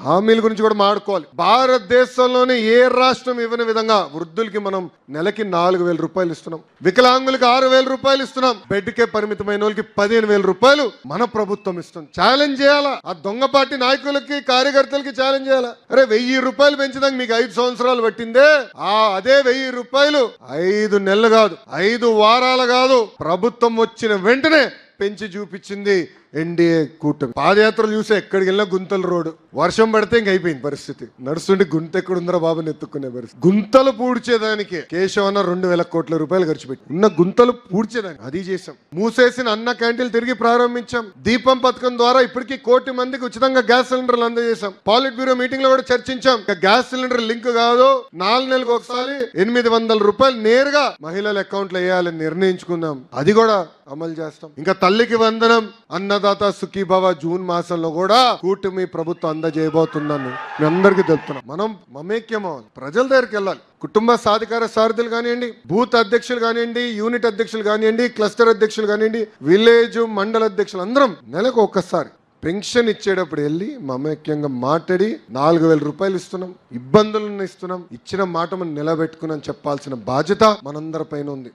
హామీల గురించి కూడా మాట్లాడుకోవాలి. భారతదేశంలోనే ఏ రాష్ట్రం ఇవ్వని విధంగా వృద్ధులకి మనం నెలకి 4,000 రూపాయలు ఇస్తున్నాం, వికలాంగులకి 6,000 రూపాయలు ఇస్తున్నాం, బెడ్కే పరిమితమైన వాళ్ళకి 15,000 రూపాయలు మన ప్రభుత్వం ఇస్తుంది. ఛాలెంజ్ చేయాలా ఆ దొంగ పార్టీ నాయకులకి, కార్యకర్తలకి ఛాలెంజ్ చేయాలా? అరే 1,000 రూపాయలు పెంచడానికి మీకు 5 సంవత్సరాలు పట్టిందే, అదే 1,000 రూపాయలు 5 నెలలు కాదు, 5 వారాలు కాదు, ప్రభుత్వం వచ్చిన వెంటనే పెంచి చూపించింది ఎన్డీఏ కూటమి. పాదయాత్రలు చూసే ఎక్కడికి వెళ్ళినా గుంతల రోడ్డు, వర్షం పడితే ఇంక అయిపోయింది పరిస్థితి. నడుస్తుంటే గుంత ఎక్కడుందరా బాబుని ఎత్తుక్కునే పరిస్థితి. గుంతలు పూడ్చేదానికి కేశవన్న 2,000 కోట్ల రూపాయలు ఖర్చు పెట్టి ఉన్న గుంతలు పూడ్చేదానికి అది చేశాం. మూసేసిన అన్న క్యాంటీన్లు తిరిగి ప్రారంభించాం. దీపం పథకం ద్వారా ఇప్పటికీ 1 కోటి మందికి ఉచితంగా గ్యాస్ సిలిండర్లు అందజేశాం. పాలిట్ బ్యూరో మీటింగ్ లో కూడా చర్చించాం. గ్యాస్ సిలిండర్ లింక్ కాదు, 4 నెలలకు ఒకసారి 800 రూపాయలు నేరుగా మహిళల అకౌంట్ లో వేయాలని నిర్ణయించుకున్నాం. అది కూడా అమలు చేస్తాం. ఇంకా తల్లికి వందనం, అన్నదాత సుఖీభవ జూన్ మాసంలో కూడా కూటమి ప్రభుత్వం అందజేయబోతుందని మీ అందరికీ తెలుపుతున్నాం. మనం మమేక్యం అవ్వాలి, ప్రజల దగ్గరికి వెళ్ళాలి. కుటుంబ సాధికార సారథులు కానివ్వండి, బూత్ అధ్యక్షులు కానివ్వండి, యూనిట్ అధ్యక్షులు కానివ్వండి, క్లస్టర్ అధ్యక్షులు కానివ్వండి, విలేజ్ మండల అధ్యక్షులు అందరం నెలకు ఒక్కసారి పెన్షన్ ఇచ్చేటప్పుడు వెళ్ళి మమేక్యంగా మాట్లాడి 4,000 రూపాయలు ఇస్తున్నాం, ఇబ్బందులను ఇస్తున్నాం, ఇచ్చిన మాట మనం నిలబెట్టుకున్నాం చెప్పాల్సిన బాధ్యత మనందరి పైన ఉంది.